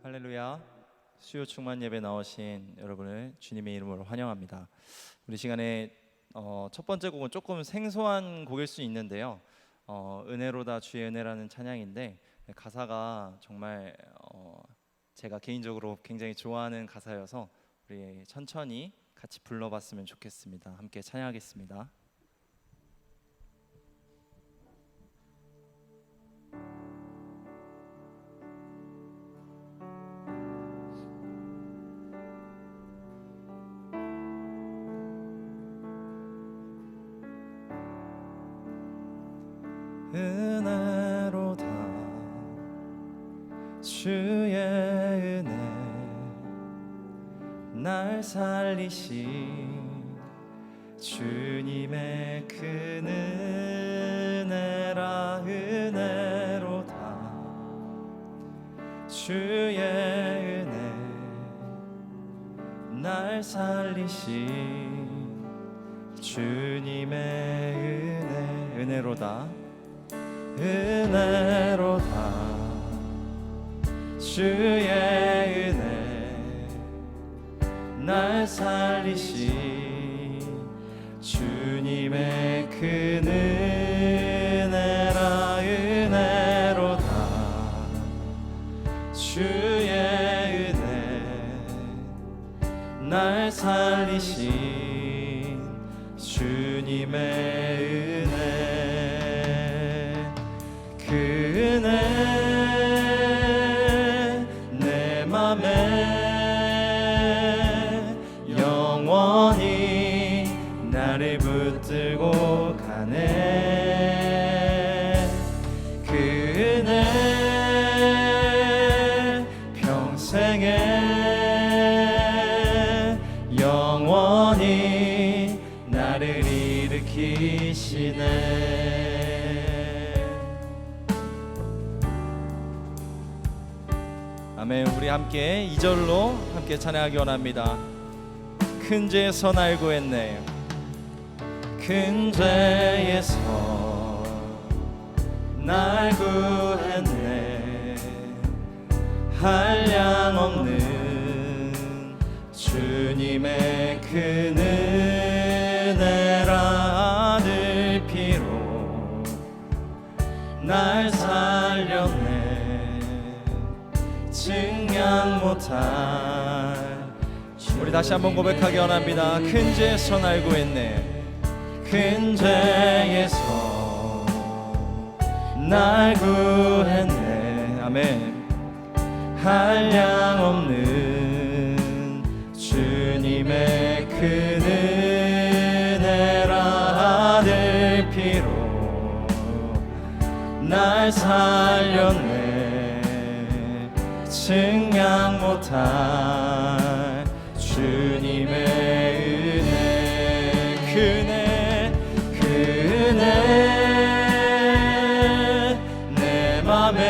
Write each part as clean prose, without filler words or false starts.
할렐루야. 수요 충만 예배 나오신 여러분을 주님의 이름으로 환영합니다. 우리 시간에 첫 번째 곡은 조금 생소한 곡일 수 있는데요. 은혜로다 주의 은혜라는 찬양인데 가사가 정말 제가 개인적으로 굉장히 좋아하는 가사여서 우리 천천히 같이 불러봤으면 좋겠습니다. 함께 찬양하겠습니다. 은혜로다 주의 은혜 날 살리신 주님의 큰 은혜라. 은혜로다 주의 은혜 날 살리신 주님의 은혜. 은혜로다 은혜로다 주의 은혜 날 살리신 주님의 큰 은혜라. 은혜로다 주의 은혜 날 살리신 주님의 은혜. 그 은혜 내 맘에 영원히 나를 붙들고 가네. 그 은혜 평생에 영원히 나를 일으키시네. 아멘. 우리 함께 2절로 함께 찬양하기 원합니다. 큰 죄에서 날 구했네. 큰 죄에서 날 구했네. 한량 없는 주님의 큰 은혜라. 아들 피로 날 살렸네. 증량 못할. 우리 다시 한번 고백하기 원합니다. 큰 죄에서 날 구했네. 큰 죄에서 날 구했네. 아멘. 한량 없는 주님의 큰 은혜라. 아들 피로 날 살렸네. 증량 못할 주님의 은혜. 그 은혜 내 맘에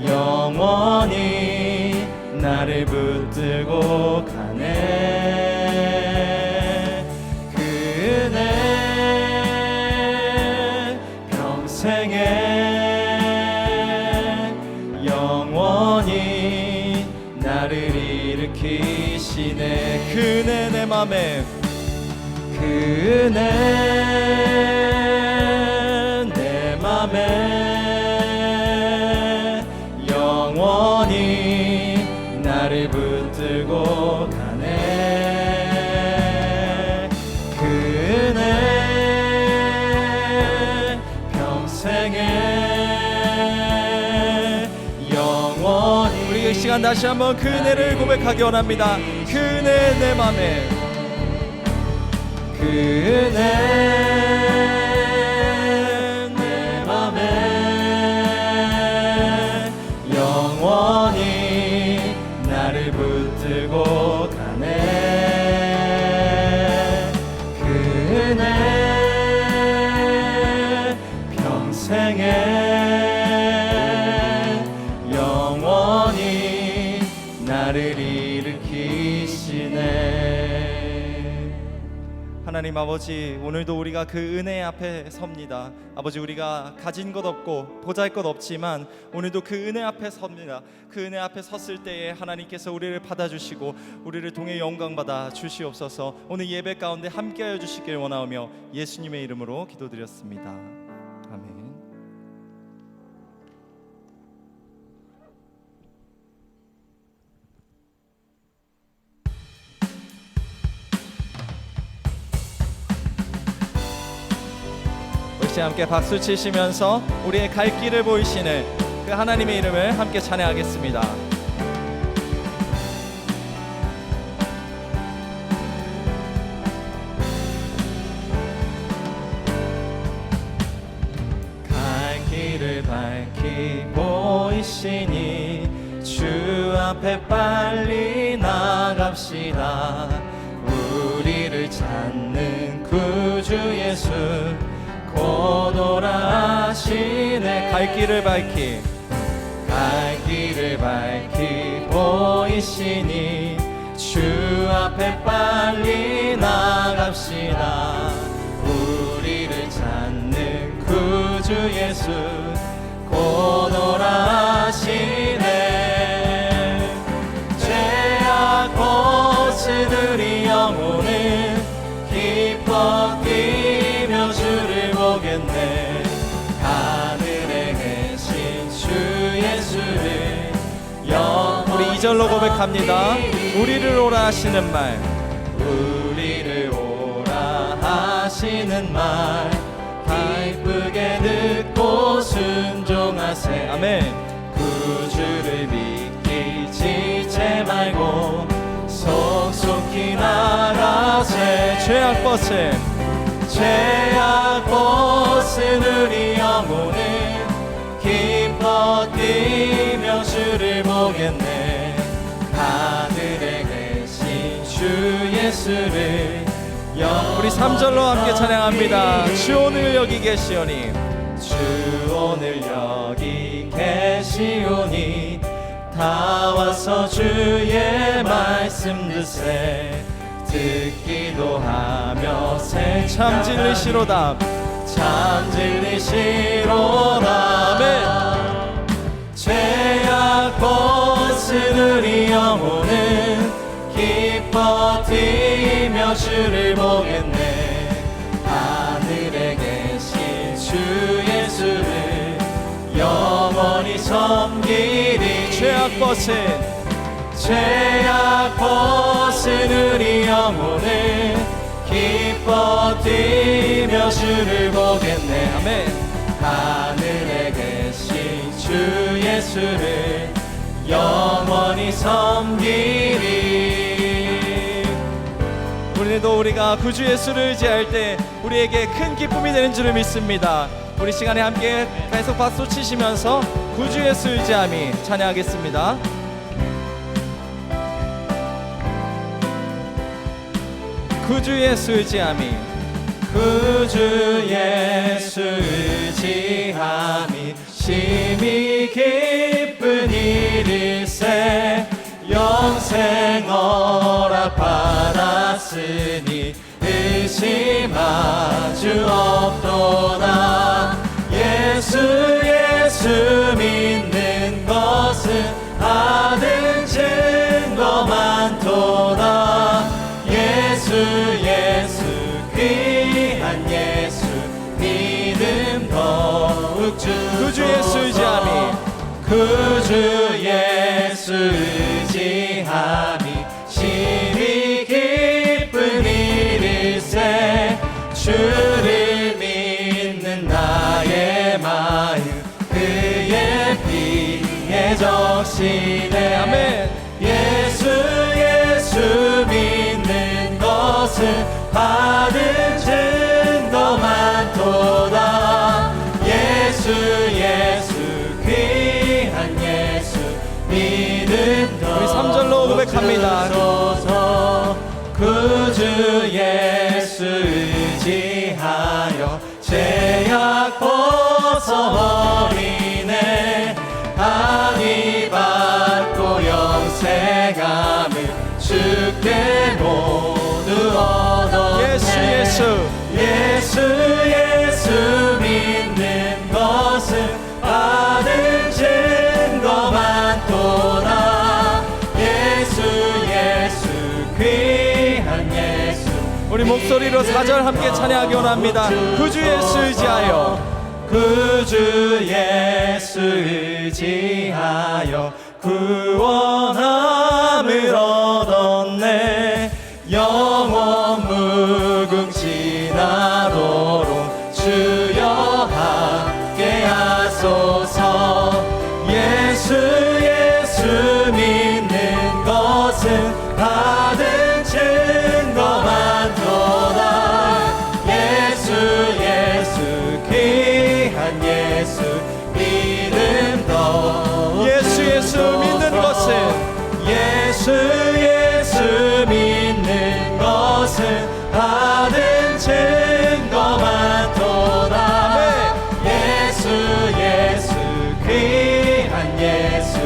영원히 나를 붙들고 가네. 그 은혜 평생에 영원히 나를 일으키시네. 그 은혜 내 맘에. 그 은혜 내 맘에 영원히 나를 붙들고 가네. 그 은혜 평생에 영원히. 우리 이 시간 다시 한번 그 은혜를 고백하기 원합니다. 그 은혜 내 맘에. 그 은혜 내 맘에 영원히 나를 붙들고 가네. 그 은혜 평생에 영원히 나를 일으키시네. 하나님 아버지, 오늘도 우리가 그 은혜 앞에 섭니다. 아버지, 우리가 가진 것 없고 보잘것 없지만 오늘도 그 은혜 앞에 섭니다. 그 은혜 앞에 섰을 때에 하나님께서 우리를 받아주시고 우리를 통해 영광받아 주시옵소서. 오늘 예배 가운데 함께하여 주시길 원하오며 예수님의 이름으로 기도드렸습니다. 아멘. 함께 박수 치시면서 우리의 갈 길을 보이시는 그 하나님의 이름을 함께 찬양하겠습니다. 갈 길을 밝히 보이시니 주 앞에 빨리 나갑시다. 우리를 찾는 구주 예수 곧 오라 하시네. 갈 길을 밝히 보이시니 주 앞에 빨리 나갑시다. 우리를 찾는 구주 예수 곧 오라 하시네. 죄악 벗은 우리 영혼은 기뻐 뛰며 주를 보겠네. 하늘에 계신 주 예수를 우리 2절로 고백합니다. 우리를 오라 하시는 말, 우리를 오라 하시는 말 기쁘게 듣고 순종하세. 아멘. 구주를 믿기 지체 말고 속속히 나가세. 죄악 벗은 우리 영혼은 기뻐 뛰며 주를 보겠네. 하늘에 계신 주 예수를 우리 3절로 함께 찬양합니다. 주 오늘 여기 계시오니, 주 오늘 여기 계시오니 다 와서 주의 말씀 듣기도 하며 참 진리시로다. 아멘. 죄악 벗은 우리 영혼은 기뻐 뛰며 주를 보겠네. 하늘에 계신 주 예수를 영원히 섬기리. 죄악 벗은 우리 영혼은 기뻐 뛰며 주를 보겠네. 아멘. 하늘에 계신 주 예수를 영원히 섬기리. 오늘도 우리가 구주 예수를 의지할 때 우리에게 큰 기쁨이 되는 줄을 믿습니다. 우리 시간에 함께 계속 박수 치시면서 구주 예수 의지함이 찬양하겠습니다. 구주 예수 의지함이, 구주 예수 의지함이 심히 기쁜 일일세. 영생 허락 받았으니 의심하주 없도다. 예수 믿는 것은 받은 증거 많도다. 예수 귀한 예수 믿음 더욱 구주 예수 의지함이, 구주 예수 의지함이 심히 기쁜 일일세. 주를 믿는 나의 마음 그의 피에 적시네. 아멘. 예수 믿는 것은 받은 증거 많도다. 예수 귀한 예수 믿음 더. 우리 3절로 고백합니다. 구주 예수 의지하여 죄악 벗어버리네. 안위 받고 영생함을 주께 모두 얻었네. 예수 예수 예수 예수 믿는 것은 받은 증거 많도다. 예수 예수 귀한 예수. 우리 목소리로 4절 함께 찬양하기 원합니다. 그 주 예수 의지하여 그 주 예수 의지하여 구원함을 얻었네. 영원 무궁지나도록 주여 함께 하소서. 예수 예수 믿는 것은 받은 증거 많도다. 예수 예수 귀한 예수 믿음도. 예수 예수 믿는 것은 예수 예수 믿는 것은 받은 증거 많도다. 예수 예수 귀한 예수.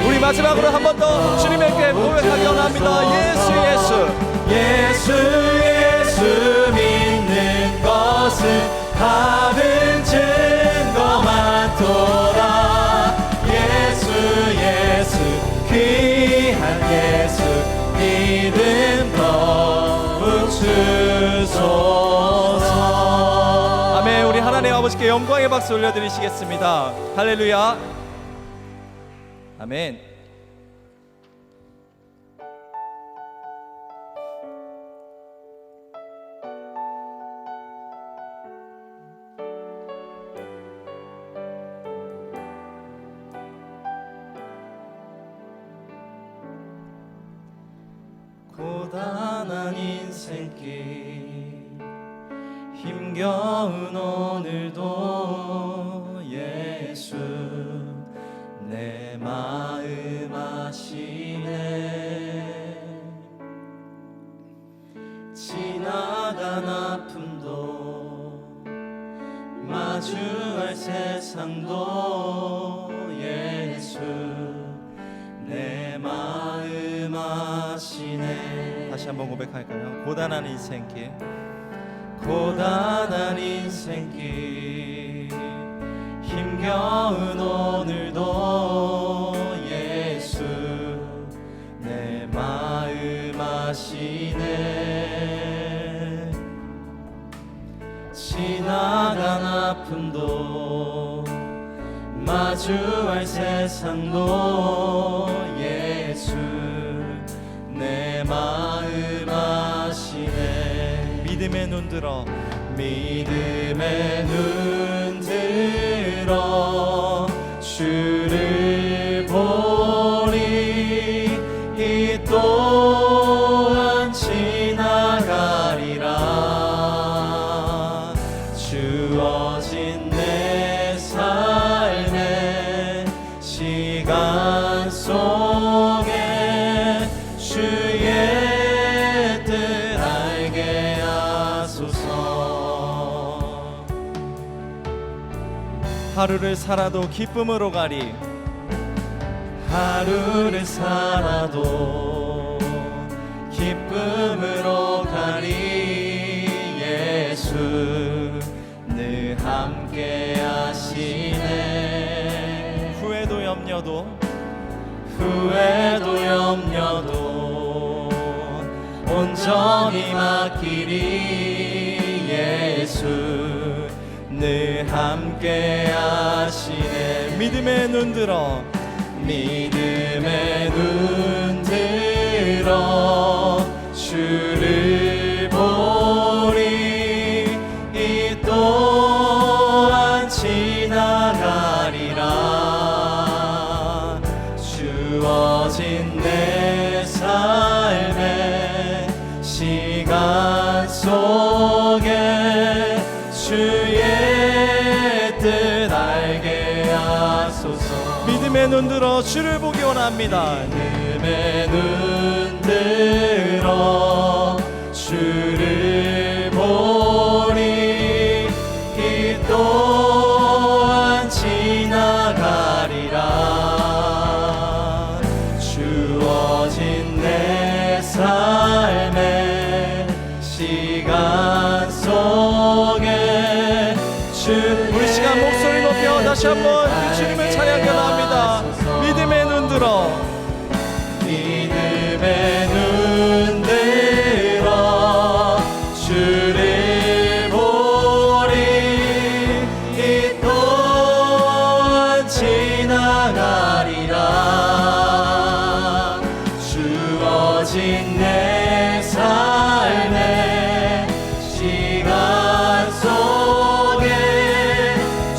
우리 마지막으로 한 번 더 주님에게 고백하기 원합니다. 예수 예수 예수 예수 믿는 것은 받은 증거 많도다. 예수 예수 귀한 예수 믿음 더욱 주소서. 아멘. 우리 하나님 아버지께 영광의 박수 올려드리시겠습니다. 할렐루야. 아멘. 고단한 인생길 힘겨운 오늘도 예수 내 마음 아시네. 지나간 아픔도 마주할 세상도 예수 내 마음 아시네. 다시 한번 고백할까요? 고단한 인생길 고단한 인생길 힘겨운 오늘도 예수 내 마음 아시네. 지나간 아픔도 마주할 세상도 예수 내 마음 아시네. 믿음의 눈 들어 믿음의 눈 들어 주를 보리. 이 또한 지나가리라. 주어진 내 삶의 시간 속에 주의 뜻 알게 하소서. 하루를 살아도 기쁨으로 가리. 하루를 살아도 기쁨으로 가리. 예수 늘 함께 하시네. 후회도 염려도 후회도 염려도 온전히 맡기리. 예수 늘 함께 하시네. 믿음의 눈 들어 믿음의 눈 들어 주를 보리. 이 또한 지나가리라. 주어진 내 삶의 시간 속에 주의 뜻 알게 하소서. 믿음의 눈 들어 주를 보기 원합니다. 믿음의 눈 들어 주를 보리. 이 또한 지나가리라. 주어진 내 삶의 시간 지나가리라. 주어진 내 삶의 시간 속에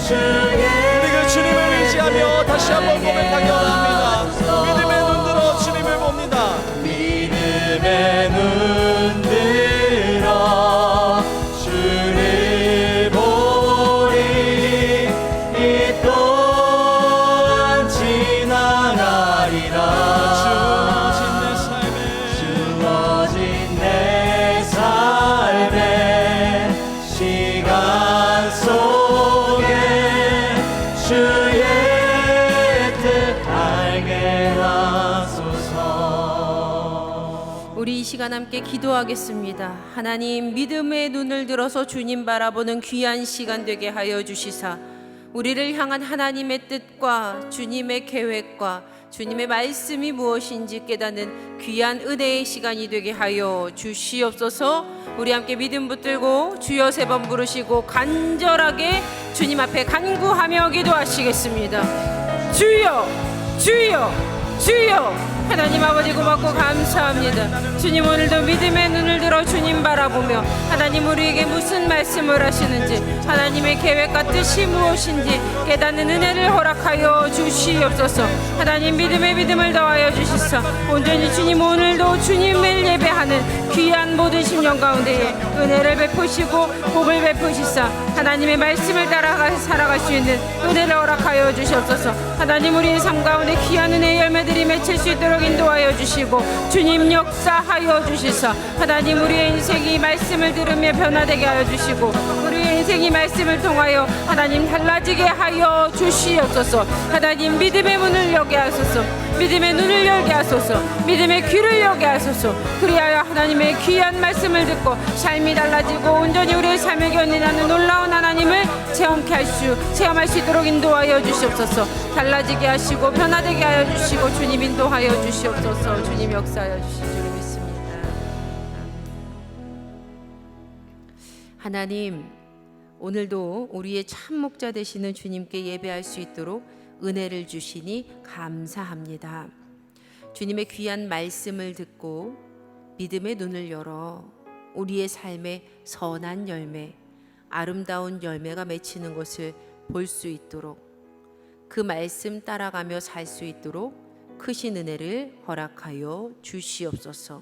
주의 우리가 주님을 의지하며 다시 한번 고백하기 원합니다. 믿음의 눈 들어 주님을 봅니다. 믿음의 눈 들어 주를 보리. 이 또한 지나가리라. 주어진 내 삶의 시간 속에 주의 뜻 알게 하소서. 우리 이 시간 함께 기도하겠습니다. 하나님, 믿음의 눈을 들어서 주님 바라보는 귀한 시간 되게 하여 주시사 우리를 향한 하나님의 뜻과 주님의 계획과 주님의 말씀이 무엇인지 깨닫는 귀한 은혜의 시간이 되게 하여 주시옵소서. 우리 함께 믿음 붙들고 주여 3번 부르시고 간절하게 주님 앞에 간구하며 기도하시겠습니다. 주여, 주여, 주여. 하나님 아버지 고맙고 감사합니다. 주님, 오늘도 믿음의 눈을 들어 주님 바라보며 하나님 우리에게 무슨 말씀을 하시는지, 하나님의 계획과 뜻이 무엇인지 깨닫는 은혜를 허락하여 주시옵소서. 하나님, 믿음을 더하여 주시사 온전히 주님 오늘도 주님을 예배하는 귀한 모든 심령 가운데에 은혜를 베푸시고 복을 베푸시사 하나님의 말씀을 따라가 살아갈 수 있는 은혜를 허락하여 주시옵소서. 하나님, 우리의 삶 가운데 귀한 은혜의 열매들이 맺힐 수 있도록 인도하여 주시고 주님 역사하여 주시사 하나님, 우리의 인생이 말씀을 들으며 변화되게 하여 주시고 우리의 인생이 말씀을 통하여 하나님 달라지게 하여 주시옵소서. 하나님, 믿음의 문을 열게 하소서. 믿음의 눈을 열게 하소서. 믿음의 귀를 열게 하소서. 그리하여 하나님의 귀한 말씀을 듣고 삶이 달라지고 온전히 우리의 삶을 견인하는 놀라운 하나님을 체험할 수 있도록 인도하여 주시옵소서. 달라지게 하시고 변화되게 하여 주시고 주님 인도하여 주시옵소서. 주님 역사하여 주실 줄 믿습니다. 하나님, 오늘도 우리의 참 목자 되시는 주님께 예배할 수 있도록 은혜를 주시니 감사합니다. 주님의 귀한 말씀을 듣고 믿음의 눈을 열어 우리의 삶에 선한 열매, 아름다운 열매가 맺히는 것을 볼 수 있도록, 그 말씀 따라가며 살 수 있도록 크신 은혜를 허락하여 주시옵소서.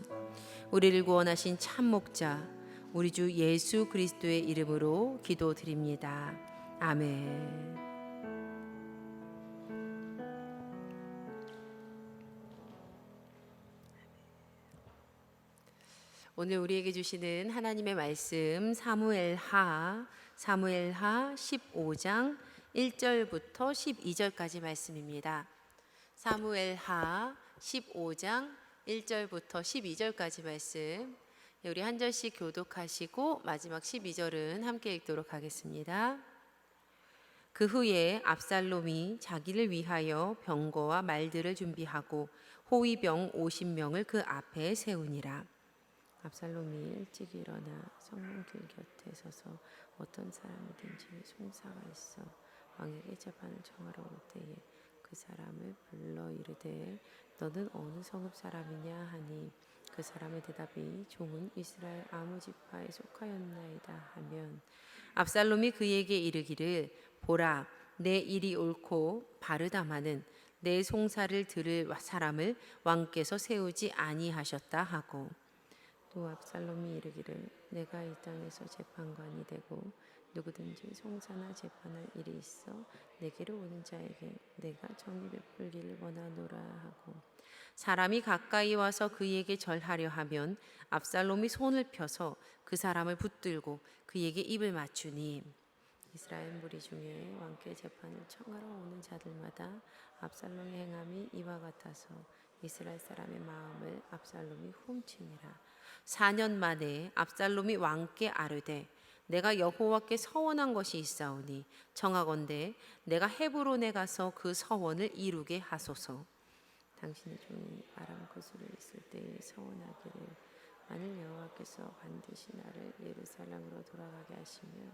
우리를 구원하신 참 목자 우리 주 예수 그리스도의 이름으로 기도드립니다. 아멘. 오늘 우리에게 주시는 하나님의 말씀 사무엘하 15장 1절부터 12절까지 말씀입니다. 사무엘하 15장 1절부터 12절까지 말씀, 우리 한 절씩 교독하시고 마지막 12절은 함께 읽도록 하겠습니다. 그 후에 압살롬이 자기를 위하여 병거와 말들을 준비하고 호위병 50명을 그 앞에 세우니라. 압살롬이 일찍 일어나 성문길 곁에 서서 어떤 사람이든지 송사가 있어 왕에게 재판을 청하러 올 때에 그 사람을 불러 이르되 너는 어느 성읍 사람이냐 하니 그 사람의 대답이 종은 이스라엘 아무 지파에 속하였나이다 하면 압살롬이 그에게 이르기를 보라, 내 일이 옳고 바르다마는 내 송사를 들을 사람을 왕께서 세우지 아니하셨다 하고, 또 압살롬이 이르기를 내가 이 땅에서 재판관이 되고 누구든지 송사나 재판할 일이 있어 내게로 오는 자에게 내가 정의 베풀기를 원하노라 하고, 사람이 가까이 와서 그에게 절하려 하면 압살롬이 손을 펴서 그 사람을 붙들고 그에게 입을 맞추니, 이스라엘 무리 중에 왕께 재판을 청하러 오는 자들마다 압살롬의 행함이 이와 같아서 이스라엘 사람의 마음을 압살롬이 훔치니라. 4년 만에 압살롬이 왕께 아뢰되 내가 여호와께 서원한 것이 있사오니 청하건대 내가 헤브론에 가서 그 서원을 이루게 하소서. 당신의 종이 아람 거슬에 있을 때에 서원하기를 만일 여호와께서 반드시 나를 예루살렘으로 돌아가게 하시면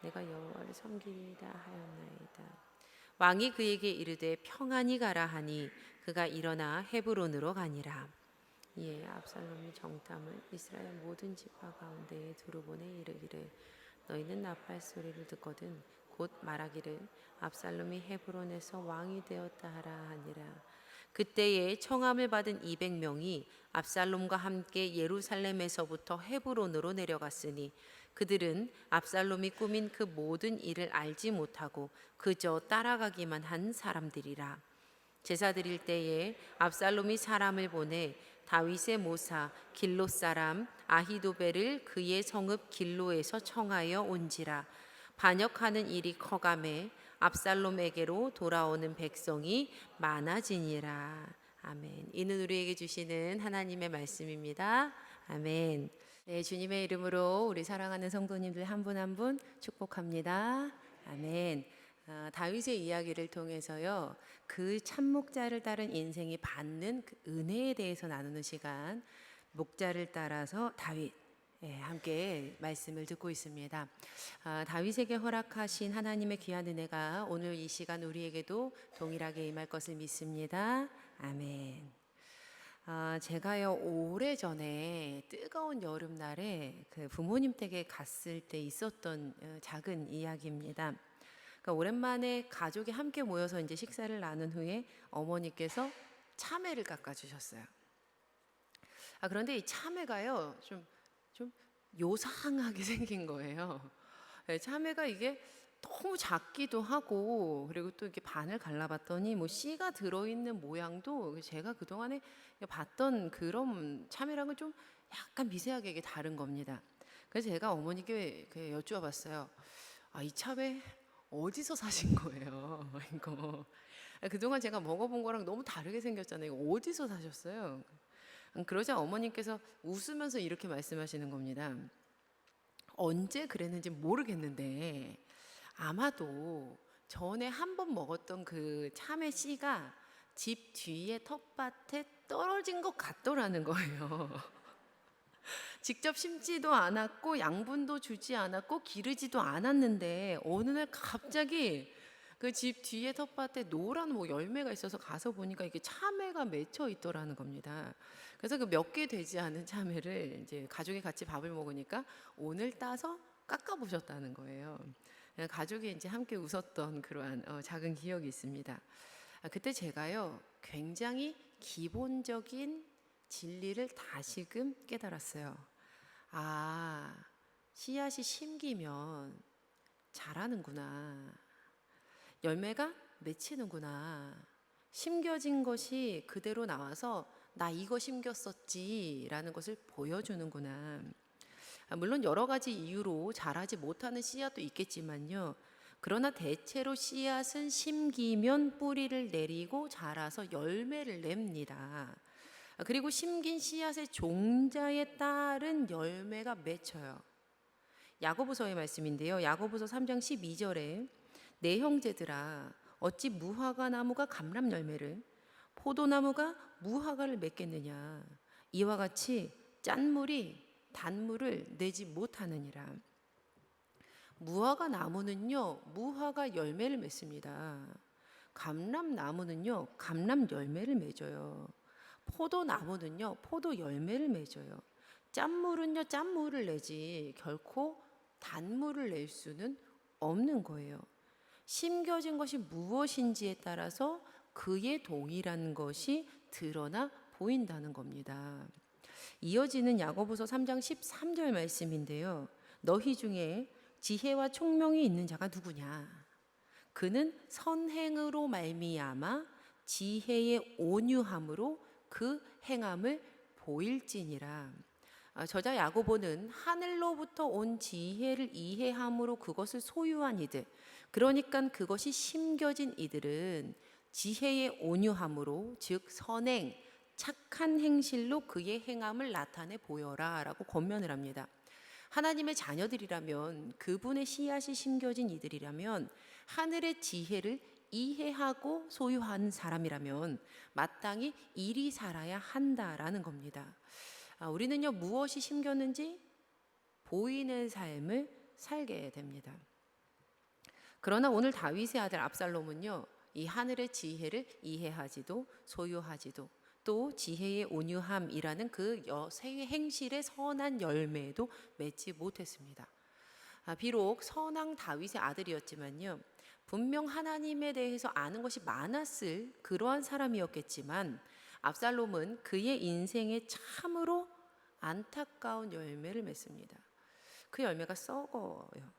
내가 여호와를 섬기리이다 하였나이다. 왕이 그에게 이르되 평안히 가라 하니 그가 일어나 헤브론으로 가니라. 예, 압살롬이 정탐을 이스라엘 모든 지파 가운데에 두루 보내 이르기를 너희는 나팔 소리를 듣거든 곧 말하기를 압살롬이 헤브론에서 왕이 되었다 하라 하니라. 그때에 청함을 받은 200명이 압살롬과 함께 예루살렘에서부터 헤브론으로 내려갔으니 그들은 압살롬이 꾸민 그 모든 일을 알지 못하고 그저 따라가기만 한 사람들이라. 제사 드릴 때에 압살롬이 사람을 보내 다윗의 모사 길로 사람 아히도벨을 그의 성읍 길로에서 청하여 온지라. 반역하는 일이 커가매 압살롬에게로 돌아오는 백성이 많아지니라. 아멘. 이는 우리에게 주시는 하나님의 말씀입니다. 아멘. 네, 주님의 이름으로 우리 사랑하는 성도님들 한 분 한 분 축복합니다. 아멘. 다윗의 이야기를 통해서요, 그 참목자를 따른 인생이 받는 그 은혜에 대해서 나누는 시간, 목자를 따라서 다윗, 함께 말씀을 듣고 있습니다. 다윗에게 허락하신 하나님의 귀한 은혜가 오늘 이 시간 우리에게도 동일하게 임할 것을 믿습니다. 아멘. 제가요 오래전에 뜨거운 여름날에 그 부모님 댁에 갔을 때 있었던 작은 이야기입니다. 그러니까 오랜만에 가족이 함께 모여서 이제 식사를 나눈 후에 어머니께서 참외를 깎아주셨어요. 그런데 이 참외가요 좀 요상하게 생긴 거예요. 참외가 이게 너무 작기도 하고, 그리고 또 이렇게 반을 갈라봤더니 뭐 씨가 들어있는 모양도 제가 그동안에 봤던 그런 참외랑은 좀 약간 미세하게 이게 다른 겁니다. 그래서 제가 어머니께 여쭈어봤어요. 이 참외 어디서 사신 거예요? 이거 그동안 제가 먹어본 거랑 너무 다르게 생겼잖아요. 이거 어디서 사셨어요? 그러자 어머님께서 웃으면서 이렇게 말씀하시는 겁니다. 언제 그랬는지 모르겠는데 아마도 전에 한 번 먹었던 그 참외 씨가 집 뒤에 텃밭에 떨어진 것 같더라는 거예요. 직접 심지도 않았고 양분도 주지 않았고 기르지도 않았는데 어느 날 갑자기 그 집 뒤에 텃밭에 노란 뭐 열매가 있어서 가서 보니까 이게 참외가 맺혀 있더라는 겁니다. 그래서 그 몇 개 되지 않은 참외를 이제 가족이 같이 밥을 먹으니까 오늘 따서 깎아 보셨다는 거예요. 가족이 이제 함께 웃었던 그러한 작은 기억이 있습니다. 그때 제가요 굉장히 기본적인 진리를 다시금 깨달았어요. 씨앗이 심기면 자라는구나. 열매가 맺히는구나. 심겨진 것이 그대로 나와서 나 이거 심겼었지 라는 것을 보여주는구나. 물론 여러 가지 이유로 자라지 못하는 씨앗도 있겠지만요. 그러나 대체로 씨앗은 심기면 뿌리를 내리고 자라서 열매를 냅니다. 그리고 심긴 씨앗의 종자에 따른 열매가 맺혀요. 야고보서의 말씀인데요. 야고보서 3장 12절에 내 형제들아 어찌 무화과 나무가 감람 열매를 포도나무가 무화과를 맺겠느냐. 이와 같이 짠물이 단물을 내지 못하느니라. 무화과 나무는요 무화과 열매를 맺습니다. 감람 나무는요 감람 열매를 맺어요. 포도나무는요 포도 열매를 맺어요. 짠물은요 짠물을 내지 결코 단물을 낼 수는 없는 거예요. 심겨진 것이 무엇인지에 따라서 그의 동일한 것이 드러나 보인다는 겁니다. 이어지는 야고보서 3장 13절 말씀인데요. 너희 중에 지혜와 총명이 있는 자가 누구냐? 그는 선행으로 말미암아 지혜의 온유함으로 그 행함을 보일지니라. 저자 야고보는 하늘로부터 온 지혜를 이해함으로 그것을 소유한 이들, 그러니까 그것이 심겨진 이들은 지혜의 온유함으로, 즉 선행, 착한 행실로 그의 행함을 나타내 보여라 라고 권면을 합니다. 하나님의 자녀들이라면, 그분의 씨앗이 심겨진 이들이라면, 하늘의 지혜를 이해하고 소유한 사람이라면 마땅히 이리 살아야 한다라는 겁니다. 우리는요 무엇이 심겼는지 보이는 삶을 살게 됩니다. 그러나 오늘 다윗의 아들 압살롬은요, 이 하늘의 지혜를 이해하지도 소유하지도 또 지혜의 온유함이라는 그 여세의 행실의 선한 열매도 맺지 못했습니다. 비록 선왕 다윗의 아들이었지만요, 분명 하나님에 대해서 아는 것이 많았을 그러한 사람이었겠지만 압살롬은 그의 인생에 참으로 안타까운 열매를 맺습니다. 그 열매가 썩어요.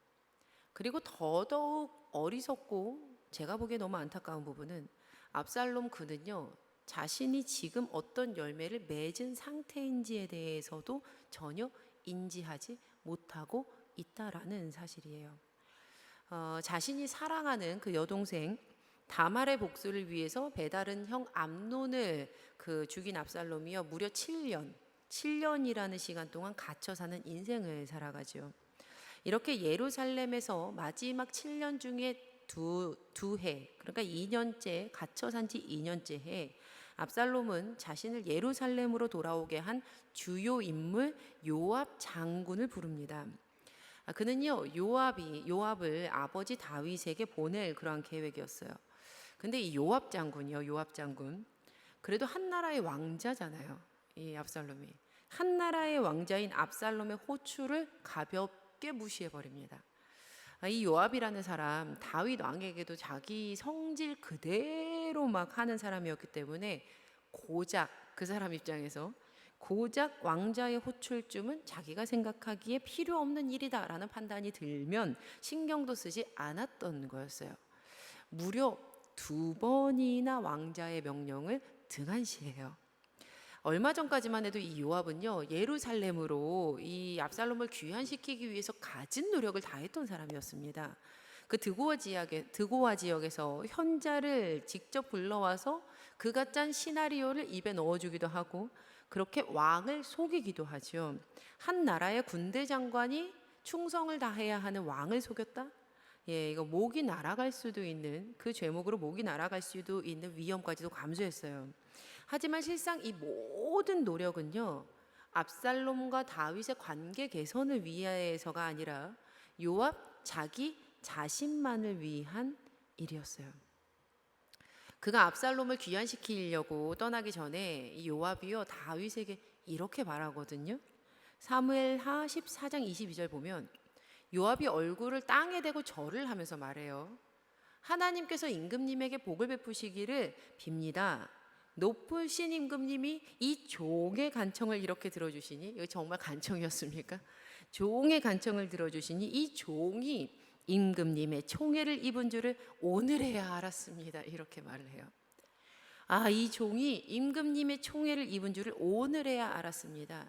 그리고 더더욱 어리석고 제가 보기에 너무 안타까운 부분은 압살롬 그는요, 자신이 지금 어떤 열매를 맺은 상태인지에 대해서도 전혀 인지하지 못하고 있다라는 사실이에요. 자신이 사랑하는 그 여동생 다말의 복수를 위해서 배다른 형 암논을 죽인 압살롬이요, 무려 7년이라는 시간 동안 갇혀 사는 인생을 살아가죠. 이렇게 예루살렘에서 마지막 7년 중에 두 해, 그러니까 2년째 갇혀 산 지 2년째 해, 압살롬은 자신을 예루살렘으로 돌아오게 한 주요 인물 요압 장군을 부릅니다. 그는요, 요압을 아버지 다윗에게 보낼 그러한 계획이었어요. 근데 이 요압 장군, 그래도 한 나라의 왕자잖아요. 이 압살롬이 한 나라의 왕자인 압살롬의 호출을 가볍게 무시해 버립니다. 이 요압이라는 사람, 다윗 왕에게도 자기 성질 그대로 막 하는 사람이었기 때문에 고작 그 사람 입장에서 고작 왕자의 호출쯤은 자기가 생각하기에 필요 없는 일이다라는 판단이 들면 신경도 쓰지 않았던 거였어요. 무려 2번이나 왕자의 명령을 등한시해요. 얼마 전까지만 해도 이 요압은요, 예루살렘으로 이 압살롬을 귀환시키기 위해서 가진 노력을 다했던 사람이었습니다. 그 드고아 지역에서 현자를 직접 불러와서 그가 짠 시나리오를 입에 넣어주기도 하고 그렇게 왕을 속이기도 하죠. 한 나라의 군대 장관이 충성을 다해야 하는 왕을 속였다? 이거 목이 날아갈 수도 있는, 그 죄목으로 목이 날아갈 수도 있는 위험까지도 감수했어요. 하지만 실상 이 모든 노력은요, 압살롬과 다윗의 관계 개선을 위해서가 아니라 요압 자기 자신만을 위한 일이었어요. 그가 압살롬을 귀환시키려고 떠나기 전에 이 요압이요, 다윗에게 이렇게 말하거든요. 사무엘하 14장 22절 보면 요압이 얼굴을 땅에 대고 절을 하면서 말해요. 하나님께서 임금님에게 복을 베푸시기를 빕니다. 높으신 임금님이 이 종의 간청을 이렇게 들어주시니, 이거 정말 간청이었습니까? 종의 간청을 들어주시니 이 종이 임금님의 총애를 입은 줄을 오늘에야 알았습니다. 이렇게 말을 해요. 이 종이 임금님의 총애를 입은 줄을 오늘에야 알았습니다.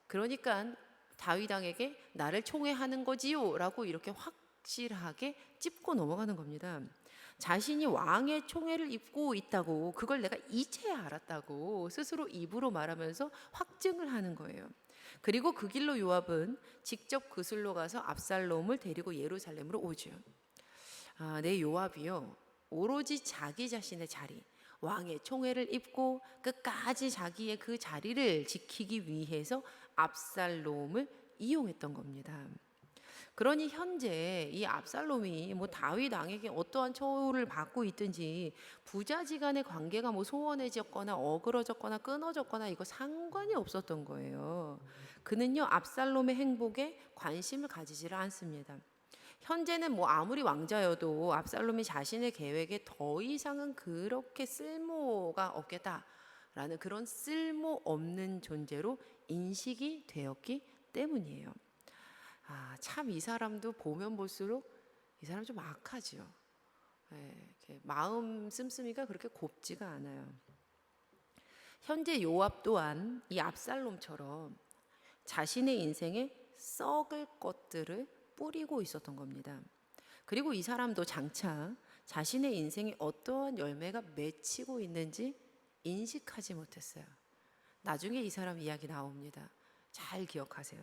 그러니까 다윗 왕에게 나를 총애하는 거지요 라고 이렇게 확실하게 짚고 넘어가는 겁니다. 자신이 왕의 총애를 입고 있다고, 그걸 내가 이제야 알았다고 스스로 입으로 말하면서 확증을 하는 거예요. 그리고 그 길로 요압은 직접 그슬로 가서 압살롬을 데리고 예루살렘으로 오죠. 내 요압이요, 오로지 자기 자신의 자리, 왕의 총애를 입고 끝까지 자기의 그 자리를 지키기 위해서 압살롬을 이용했던 겁니다. 그러니 현재 이 압살롬이 다윗 왕에게 어떠한 처우를 받고 있든지 부자지간의 관계가 소원해졌거나 어그러졌거나 끊어졌거나 이거 상관이 없었던 거예요. 그는요, 압살롬의 행복에 관심을 가지지를 않습니다. 현재는 아무리 왕자여도 압살롬이 자신의 계획에 더 이상은 그렇게 쓸모가 없겠다라는 그런 쓸모없는 존재로 인식이 되었기 때문이에요. 참 이 사람도 보면 볼수록 이 사람 좀 악하죠. 마음 씀씀이가 그렇게 곱지가 않아요. 현재 요압 또한 이 압살롬처럼 자신의 인생에 썩을 것들을 뿌리고 있었던 겁니다. 그리고 이 사람도 장차 자신의 인생에 어떠한 열매가 맺히고 있는지 인식하지 못했어요. 나중에 이 사람 이야기 나옵니다. 잘 기억하세요.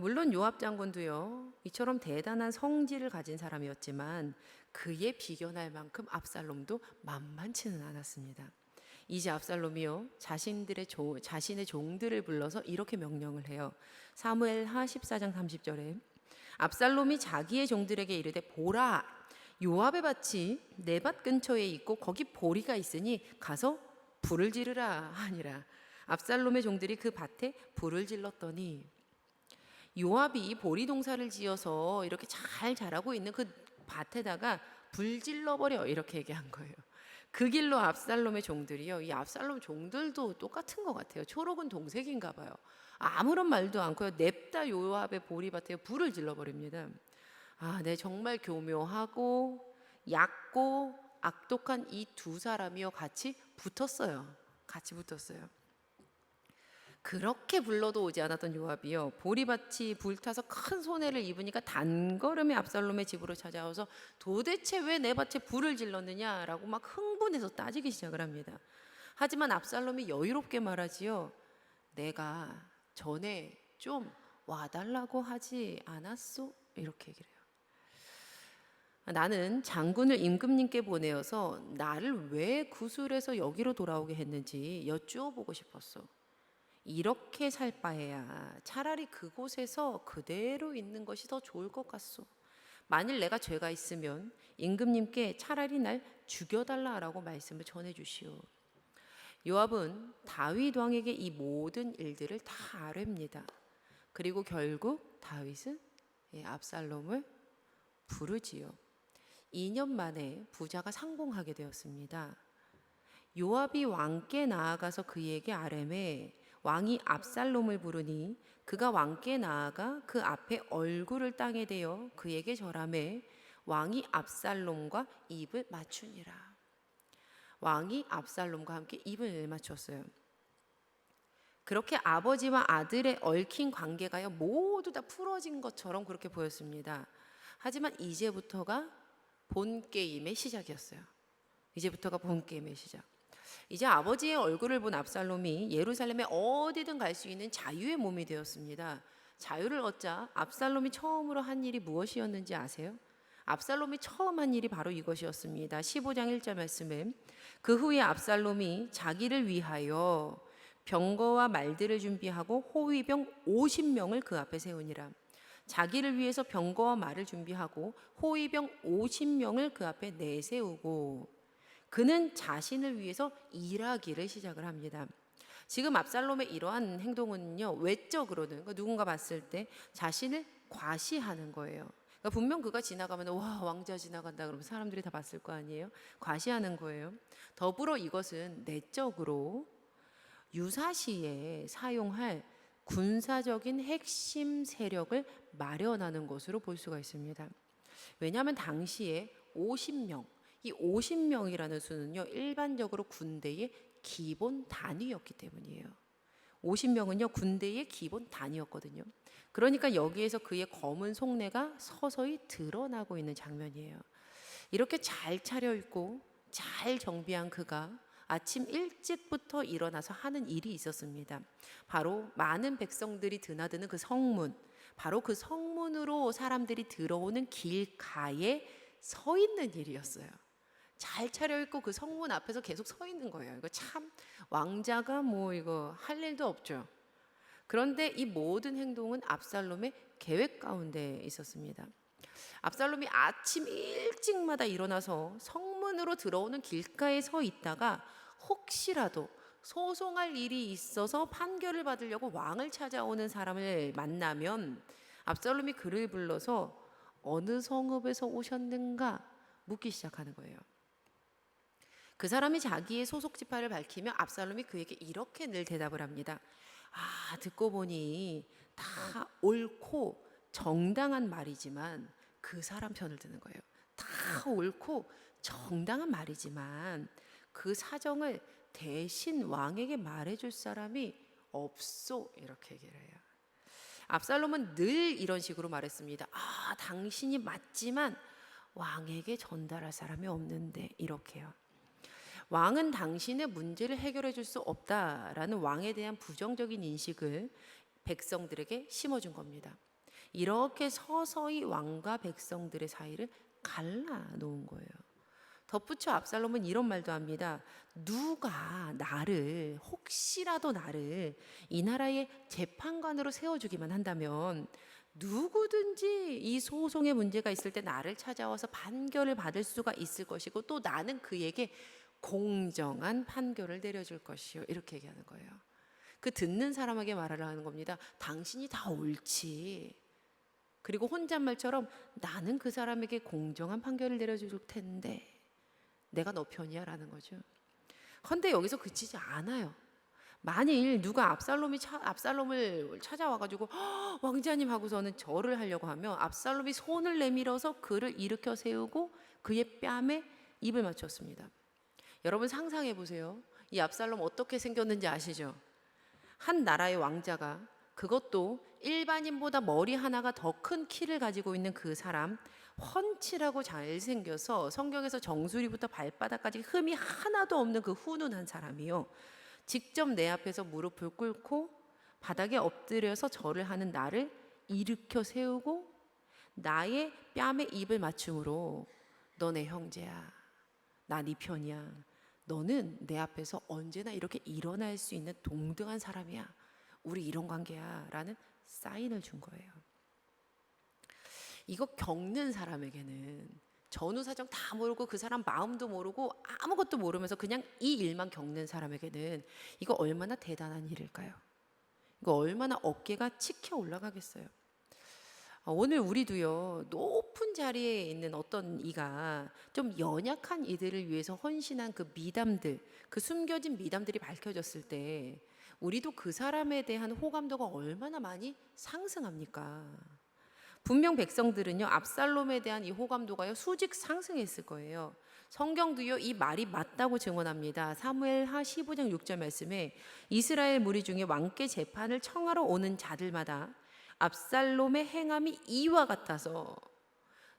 물론 요압 장군도요, 이처럼 대단한 성질을 가진 사람이었지만 그에 비견할 만큼 압살롬도 만만치는 않았습니다. 이제 압살롬이요, 자신의 종들을 불러서 이렇게 명령을 해요. 사무엘하 14장 30절에 압살롬이 자기의 종들에게 이르되 보라, 요압의 밭이 내 밭 근처에 있고 거기 보리가 있으니 가서 불을 지르라 하니라. 압살롬의 종들이 그 밭에 불을 질렀더니 요압이 보리 농사를 지어서 이렇게 잘 자라고 있는 그 밭에다가 불 질러버려 이렇게 얘기한 거예요. 그 길로 압살롬의 종들이요. 이 압살롬 종들도 똑같은 것 같아요. 초록은 동색인가 봐요. 아무런 말도 않고요. 냅다 요압의 보리밭에 불을 질러버립니다. 아, 네, 정말 교묘하고 얕고 악독한 이 두 사람이요 같이 붙었어요. 같이 붙었어요. 그렇게 불러도 오지 않았던 요압이요, 보리밭이 불타서 큰 손해를 입으니까 단걸음에 압살롬의 집으로 찾아와서 도대체 왜 내 밭에 불을 질렀느냐라고 막 흥분해서 따지기 시작을 합니다. 하지만 압살롬이 여유롭게 말하지요. 내가 전에 좀 와달라고 하지 않았소? 이렇게 얘기를 해요. 나는 장군을 임금님께 보내어서 나를 왜 구술해서 여기로 돌아오게 했는지 여쭈어보고 싶었어. 이렇게 살 바에야 차라리 그곳에서 그대로 있는 것이 더 좋을 것 같소. 만일 내가 죄가 있으면 임금님께 차라리 날 죽여달라라고 말씀을 전해주시오. 요압은 다윗 왕에게 이 모든 일들을 다 아뢰입니다. 그리고 결국 다윗은 압살롬을 부르지요. 2년 만에 부자가 상봉하게 되었습니다. 요압이 왕께 나아가서 그에게 아뢰매 왕이 압살롬을 부르니 그가 왕께 나아가 그 앞에 얼굴을 땅에 대어 그에게 절하매 왕이 압살롬과 입을 맞추니라. 왕이 압살롬과 함께 입을 맞췄어요. 그렇게 아버지와 아들의 얽힌 관계가요 모두 다 풀어진 것처럼 그렇게 보였습니다. 하지만 이제부터가 본 게임의 시작이었어요. 이제부터가 본 게임의 시작. 이제 아버지의 얼굴을 본 압살롬이 예루살렘에 어디든 갈 수 있는 자유의 몸이 되었습니다. 자유를 얻자 압살롬이 처음으로 한 일이 무엇이었는지 아세요? 압살롬이 처음 한 일이 바로 이것이었습니다. 15장 1절 말씀에 그 후에 압살롬이 자기를 위하여 병거와 말들을 준비하고 호위병 50명을 그 앞에 세우니라. 자기를 위해서 병거와 말을 준비하고 호위병 50명을 그 앞에 내세우고 그는 자신을 위해서 일하기를 시작을 합니다. 지금 압살롬의 이러한 행동은요 외적으로는 누군가 봤을 때 자신을 과시하는 거예요. 그러니까 분명 그가 지나가면 와 왕자 지나간다 그러면 사람들이 다 봤을 거 아니에요. 과시하는 거예요. 더불어 이것은 내적으로 유사시에 사용할 군사적인 핵심 세력을 마련하는 것으로 볼 수가 있습니다. 왜냐하면 당시에 50명, 이 50명이라는 수는요 일반적으로 군대의 기본 단위였기 때문이에요. 50명은요 군대의 기본 단위였거든요. 그러니까 여기에서 그의 검은 속내가 서서히 드러나고 있는 장면이에요. 이렇게 잘 차려입고 잘 정비한 그가 아침 일찍부터 일어나서 하는 일이 있었습니다. 바로 많은 백성들이 드나드는 그 성문, 바로 그 성문으로 사람들이 들어오는 길가에 서 있는 일이었어요. 잘 차려입고 그 성문 앞에서 계속 서 있는 거예요. 이거 참 왕자가 뭐 이거 할 일도 없죠. 그런데 이 모든 행동은 압살롬의 계획 가운데 있었습니다. 압살롬이 아침 일찍마다 일어나서 성문으로 들어오는 길가에 서 있다가 혹시라도 소송할 일이 있어서 판결을 받으려고 왕을 찾아오는 사람을 만나면 압살롬이 그를 불러서 어느 성읍에서 오셨는가 묻기 시작하는 거예요. 그 사람이 자기의 소속 지파를 밝히며 압살롬이 그에게 이렇게 늘 대답을 합니다. 아, 듣고 보니 다 옳고 정당한 말이지만 그 사람 편을 드는 거예요. 다 옳고 정당한 말이지만 그 사정을 대신 왕에게 말해줄 사람이 없소 이렇게 얘기를 해요. 압살롬은 늘 이런 식으로 말했습니다. 아, 당신이 맞지만 왕에게 전달할 사람이 없는데 이렇게요. 왕은 당신의 문제를 해결해 줄 수 없다라는 왕에 대한 부정적인 인식을 백성들에게 심어준 겁니다. 이렇게 서서히 왕과 백성들의 사이를 갈라놓은 거예요. 덧붙여 압살롬은 이런 말도 합니다. 누가 나를 혹시라도 나를 이 나라의 재판관으로 세워주기만 한다면 누구든지 이 소송의 문제가 있을 때 나를 찾아와서 판결을 받을 수가 있을 것이고 또 나는 그에게 공정한 판결을 내려줄 것이요. 이렇게 얘기하는 거예요. 그 듣는 사람에게 말을 하는 겁니다. 당신이 다 옳지. 그리고 혼잣말처럼 나는 그 사람에게 공정한 판결을 내려줄 텐데 내가 너 편이야 라는 거죠. 그런데 여기서 그치지 않아요. 만일 누가 압살롬을 찾아와가지고 왕자님 하고서는 절을 하려고 하면 압살롬이 손을 내밀어서 그를 일으켜 세우고 그의 뺨에 입을 맞췄습니다. 여러분 상상해 보세요. 이 압살롬 어떻게 생겼는지 아시죠? 한 나라의 왕자가, 그것도 일반인보다 머리 하나가 더 큰 키를 가지고 있는 그 사람, 훤칠하고 잘생겨서 성경에서 정수리부터 발바닥까지 흠이 하나도 없는 그 훈훈한 사람이요, 직접 내 앞에서 무릎을 꿇고 바닥에 엎드려서 절을 하는 나를 일으켜 세우고 나의 뺨에 입을 맞춤으로 너 내 형제야, 나 네 편이야, 너는 내 앞에서 언제나 이렇게 일어날 수 있는 동등한 사람이야, 우리 이런 관계야 라는 사인을 준 거예요. 이거 겪는 사람에게는 전후사정 다 모르고 그 사람 마음도 모르고 아무것도 모르면서 그냥 이 일만 겪는 사람에게는 이거 얼마나 대단한 일일까요? 이거 얼마나 어깨가 치켜 올라가겠어요. 오늘 우리도요, 높은 자리에 있는 어떤 이가 좀 연약한 이들을 위해서 헌신한 그 미담들, 그 숨겨진 미담들이 밝혀졌을 때 우리도 그 사람에 대한 호감도가 얼마나 많이 상승합니까? 분명 백성들은요, 압살롬에 대한 이 호감도가요 수직 상승했을 거예요. 성경도요 이 말이 맞다고 증언합니다. 사무엘하 15장 6절 말씀에 이스라엘 무리 중에 왕께 재판을 청하러 오는 자들마다 압살롬의 행함이 이와 같아서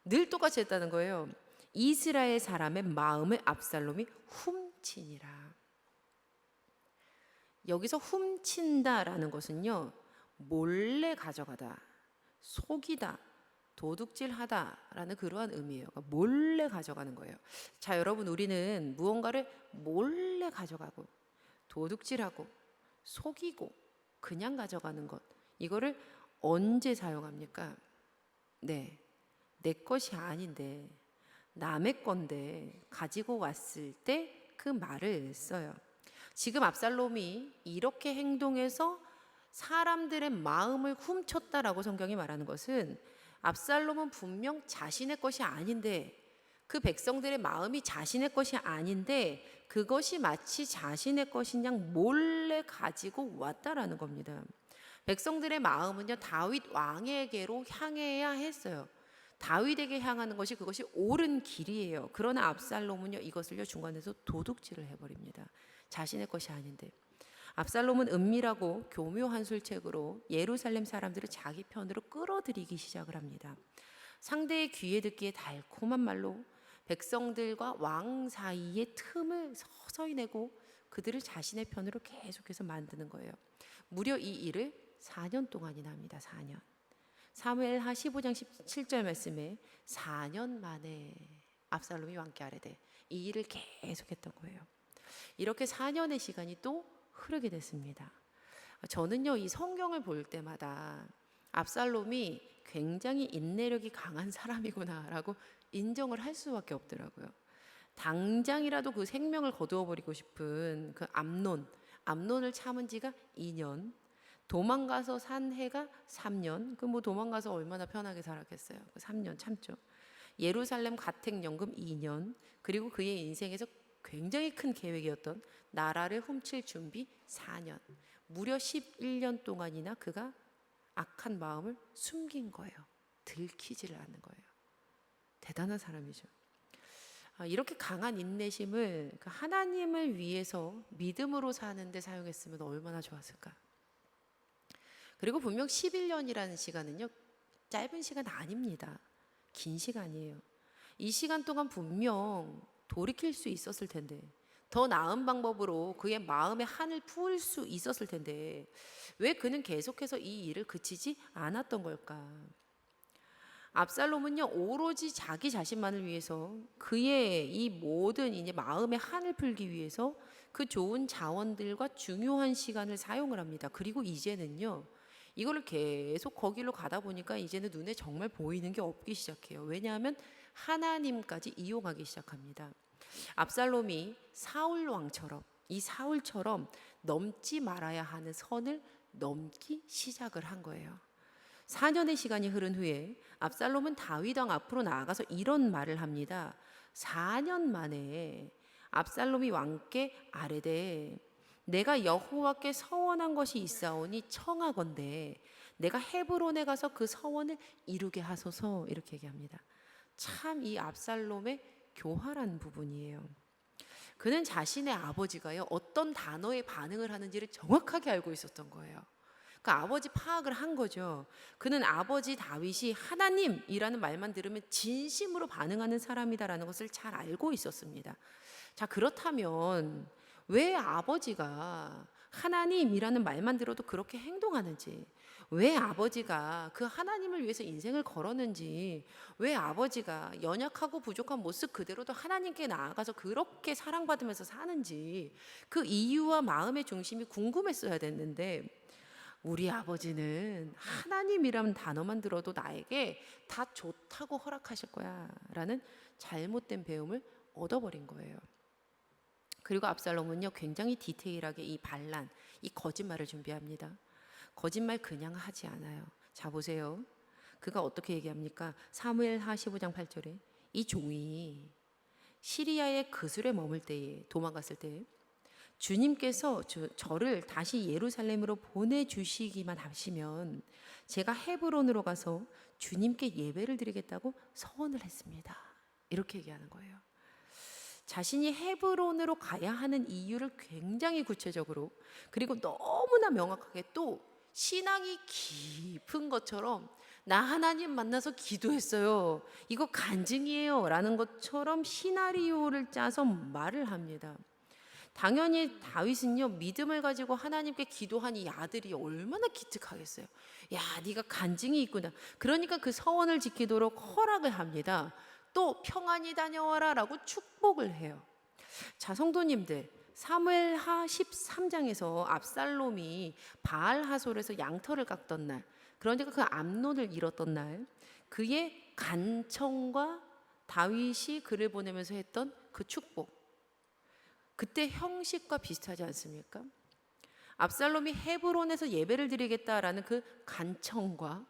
늘 똑같이 했다는 거예요. 이스라엘 사람의 마음을 압살롬이 훔치니라. 여기서 훔친다라는 것은요, 몰래 가져가다, 속이다, 도둑질하다라는 그러한 의미예요. 그러니까 몰래 가져가는 거예요. 자, 여러분, 우리는 무언가를 몰래 가져가고 도둑질하고 속이고 그냥 가져가는 것, 이거를 언제 사용합니까? 네, 내 것이 아닌데 남의 건데 가지고 왔을 때 그 말을 써요. 지금 압살롬이 이렇게 행동해서 사람들의 마음을 훔쳤다라고 성경이 말하는 것은, 압살롬은 분명 자신의 것이 아닌데, 그 백성들의 마음이 자신의 것이 아닌데 그것이 마치 자신의 것인 양 몰래 가지고 왔다라는 겁니다. 백성들의 마음은요, 다윗 왕에게로 향해야 했어요. 다윗에게 향하는 것이 그것이 옳은 길이에요. 그러나 압살롬은요, 이것을요 중간에서 도둑질을 해버립니다. 자신의 것이 아닌데. 압살롬은 은밀하고 교묘한 술책으로 예루살렘 사람들을 자기 편으로 끌어들이기 시작을 합니다. 상대의 귀에 듣기에 달콤한 말로 백성들과 왕 사이의 틈을 서서히 내고 그들을 자신의 편으로 계속해서 만드는 거예요. 무려 이 일을 4년 동안이나 합니다. 4년. 사무엘하 15장 17절 말씀에 4년 만에 압살롬이 왕께 아뢰되 이 일을 계속했던 거예요. 이렇게 4년의 시간이 또 흐르게 됐습니다. 저는요, 이 성경을 볼 때마다 압살롬이 굉장히 인내력이 강한 사람이구나라고 인정을 할 수밖에 없더라고요. 당장이라도 그 생명을 거두어버리고 싶은 그 암논을 참은 지가 2년, 도망가서 산 해가 3년, 그 뭐 도망가서 얼마나 편하게 살았겠어요. 3년 참죠. 예루살렘 가택연금 2년, 그리고 그의 인생에서 굉장히 큰 계획이었던 나라를 훔칠 준비 4년, 무려 11년 동안이나 그가 악한 마음을 숨긴 거예요. 들키지를 않는 거예요. 대단한 사람이죠. 이렇게 강한 인내심을 하나님을 위해서 믿음으로 사는데 사용했으면 얼마나 좋았을까. 그리고 분명 11년이라는 시간은요, 짧은 시간 아닙니다. 긴 시간이에요. 이 시간 동안 분명 돌이킬 수 있었을 텐데, 더 나은 방법으로 그의 마음의 한을 풀 수 있었을 텐데 왜 그는 계속해서 이 일을 그치지 않았던 걸까? 압살롬은요, 오로지 자기 자신만을 위해서 그의 이 모든 이제 마음의 한을 풀기 위해서 그 좋은 자원들과 중요한 시간을 사용을 합니다. 그리고 이제는요, 이거를 계속 거기로 가다 보니까 이제는 눈에 정말 보이는 게 없기 시작해요. 왜냐하면 하나님까지 이용하기 시작합니다. 압살롬이 사울 왕처럼, 이 사울처럼 넘지 말아야 하는 선을 넘기 시작을 한 거예요. 4년의 시간이 흐른 후에 압살롬은 다윗 왕 앞으로 나아가서 이런 말을 합니다. 4년 만에 압살롬이 왕께 아뢰되 내가 여호와께 서원한 것이 있사오니 청하건대 내가 헤브론에 가서 그 서원을 이루게 하소서, 이렇게 얘기합니다. 참 이 압살롬의 교활한 부분이에요. 그는 자신의 아버지가요 어떤 단어에 반응을 하는지를 정확하게 알고 있었던 거예요. 그 아버지 파악을 한 거죠. 그는 아버지 다윗이 하나님이라는 말만 들으면 진심으로 반응하는 사람이다라는 것을 잘 알고 있었습니다. 자, 그렇다면 왜 아버지가 하나님이라는 말만 들어도 그렇게 행동하는지, 왜 아버지가 그 하나님을 위해서 인생을 걸었는지, 왜 아버지가 연약하고 부족한 모습 그대로도 하나님께 나아가서 그렇게 사랑받으면서 사는지, 그 이유와 마음의 중심이 궁금했어야 됐는데, 우리 아버지는 하나님이라는 단어만 들어도 나에게 다 좋다고 허락하실 거야 라는 잘못된 배움을 얻어버린 거예요. 그리고 압살롬은요 굉장히 디테일하게 이 반란, 이 거짓말을 준비합니다. 거짓말 그냥 하지 않아요. 자, 보세요. 그가 어떻게 얘기합니까? 사무엘하 15장 8절에 이 종이 시리아의 그술에 머물 때에, 도망갔을 때 주님께서 저를 다시 예루살렘으로 보내주시기만 하시면 제가 헤브론으로 가서 주님께 예배를 드리겠다고 서원을 했습니다. 이렇게 얘기하는 거예요. 자신이 헤브론으로 가야 하는 이유를 굉장히 구체적으로, 그리고 너무나 명확하게, 또 신앙이 깊은 것처럼 나 하나님 만나서 기도했어요, 이거 간증이에요 라는 것처럼 시나리오를 짜서 말을 합니다. 당연히 다윗은요 믿음을 가지고 하나님께 기도한 이 아들이 얼마나 기특하겠어요. 야, 네가 간증이 있구나. 그러니까 그 서원을 지키도록 허락을 합니다. 또 평안히 다녀와라 라고 축복을 해요. 자, 성도님들, 사무엘하 13장에서 압살롬이 바알 하솔에서 양털을 깎던 날, 그러니까 그 암논을 잃었던 날, 그의 간청과 다윗이 그를 보내면서 했던 그 축복, 그때 형식과 비슷하지 않습니까? 압살롬이 헤브론에서 예배를 드리겠다라는 그 간청과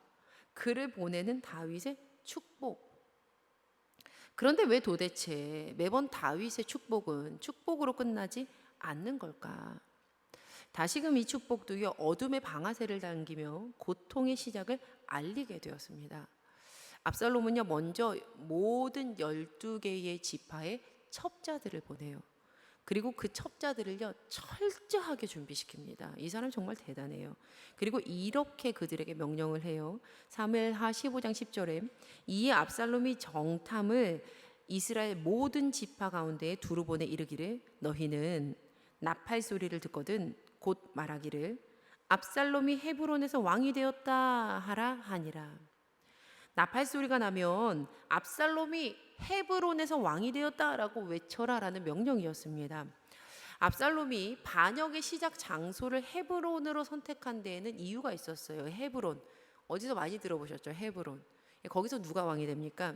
그를 보내는 다윗의 축복. 그런데 왜 도대체 매번 다윗의 축복은 축복으로 끝나지 않는 걸까? 다시금 이 축복도요 어둠의 방아쇠를 당기며 고통의 시작을 알리게 되었습니다. 압살롬은요 먼저 모든 12개의 지파의 첩자들을 보내요. 그리고 그 첩자들을요 철저하게 준비시킵니다. 이 사람 정말 대단해요. 그리고 이렇게 그들에게 명령을 해요. 사무엘하 15장 10절에 이에 압살롬이 정탐을 이스라엘 모든 지파 가운데에 두루 보내 이르기를 너희는 나팔 소리를 듣거든 곧 말하기를 압살롬이 헤브론에서 왕이 되었다 하라 하니라. 나팔 소리가 나면 압살롬이 헤브론에서 왕이 되었다라고 외쳐라라는 명령이었습니다. 압살롬이 반역의 시작 장소를 헤브론으로 선택한 데에는 이유가 있었어요. 헤브론, 어디서 많이 들어보셨죠? 헤브론. 거기서 누가 왕이 됩니까?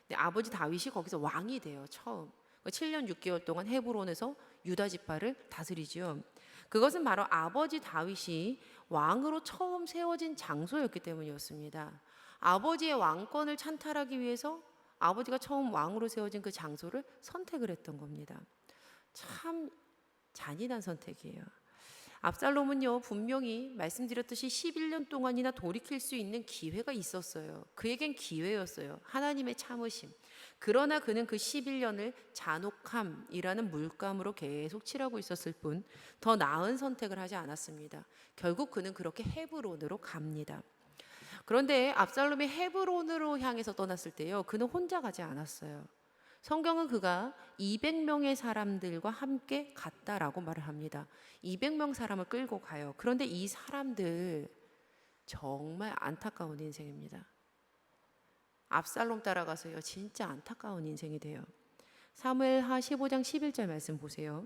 네, 아버지 다윗이 거기서 왕이 돼요. 처음 7년 6개월 동안 헤브론에서 유다 지파를 다스리죠. 그것은 바로 아버지 다윗이 왕으로 처음 세워진 장소였기 때문이었습니다. 아버지의 왕권을 찬탈하기 위해서 아버지가 처음 왕으로 세워진 그 장소를 선택을 했던 겁니다. 참 잔인한 선택이에요. 압살롬은요 분명히 말씀드렸듯이 11년 동안이나 돌이킬 수 있는 기회가 있었어요. 그에겐 기회였어요. 하나님의 참으심. 그러나 그는 그 11년을 잔혹함이라는 물감으로 계속 칠하고 있었을 뿐 더 나은 선택을 하지 않았습니다. 결국 그는 그렇게 헤브론으로 갑니다. 그런데 압살롬이 헤브론으로 향해서 떠났을 때요 그는 혼자 가지 않았어요. 성경은 그가 200명의 사람들과 함께 갔다라고 말을 합니다. 200명 사람을 끌고 가요. 그런데 이 사람들 정말 안타까운 인생입니다. 압살롬 따라가서요 진짜 안타까운 인생이 돼요. 사무엘하 15장 11절 말씀 보세요.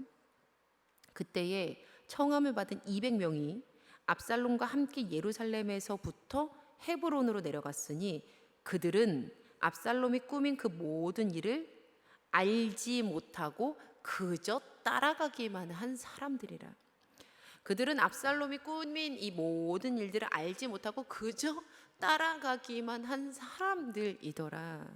그때에 청함을 받은 200명이 압살롬과 함께 예루살렘에서부터 헤브론으로 내려갔으니 그들은 압살롬이 꾸민 그 모든 일을 알지 못하고 그저 따라가기만 한 사람들이라. 그들은 압살롬이 꾸민 이 모든 일들을 알지 못하고 그저 따라가기만 한 사람들이더라.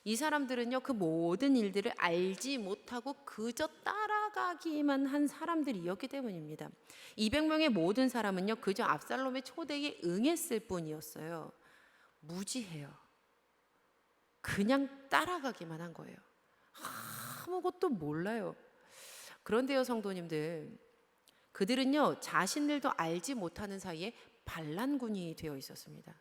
이 사람들은요, 그 모든 일들을 알지 못하고 그저 따라가기만 한 사람들이었기 때문입니다. 200명의 모든 사람은요, 그저 압살롬의 초대에 응했을 뿐이었어요. 무지해요. 그냥 따라가기만 한 거예요. 아무것도 몰라요. 그런데요, 성도님들, 그들은요, 자신들도 알지 못하는 사이에 반란군이 되어 있었습니다.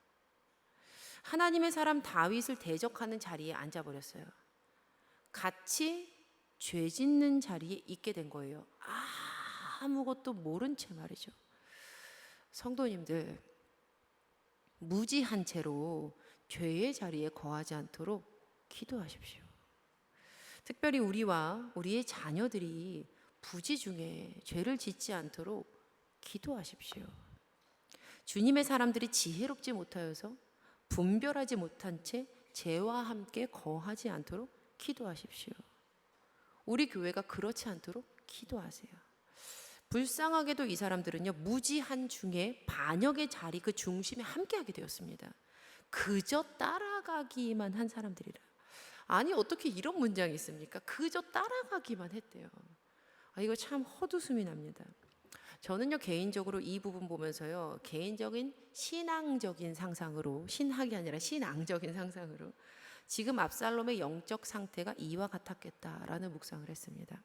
하나님의 사람 다윗을 대적하는 자리에 앉아버렸어요. 같이 죄 짓는 자리에 있게 된 거예요. 아무것도 모른 채 말이죠. 성도님들, 무지한 채로 죄의 자리에 거하지 않도록 기도하십시오. 특별히 우리와 우리의 자녀들이 부지 중에 죄를 짓지 않도록 기도하십시오. 주님의 사람들이 지혜롭지 못하여서 분별하지 못한 채 죄와 함께 거하지 않도록 기도하십시오. 우리 교회가 그렇지 않도록 기도하세요. 불쌍하게도 이 사람들은요, 무지한 중에 반역의 자리 그 중심에 함께하게 되었습니다. 그저 따라가기만 한 사람들이라. 아니, 어떻게 이런 문장이 있습니까? 그저 따라가기만 했대요. 이거 참 헛웃음이 납니다. 저는요, 개인적으로 이 부분 보면서요, 개인적인 신앙적인 상상으로, 신학이 아니라 신앙적인 상상으로 지금 압살롬의 영적 상태가 이와 같았겠다라는 묵상을 했습니다.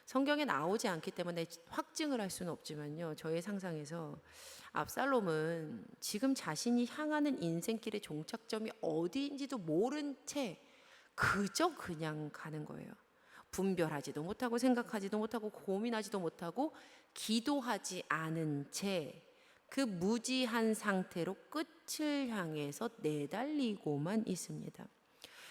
성경에 나오지 않기 때문에 확증을 할 수는 없지만요, 저의 상상에서 압살롬은 지금 자신이 향하는 인생길의 종착점이 어디인지도 모른 채 그저 그냥 가는 거예요. 분별하지도 못하고 생각하지도 못하고 고민하지도 못하고 기도하지 않은 채 그 무지한 상태로 끝을 향해서 내달리고만 있습니다.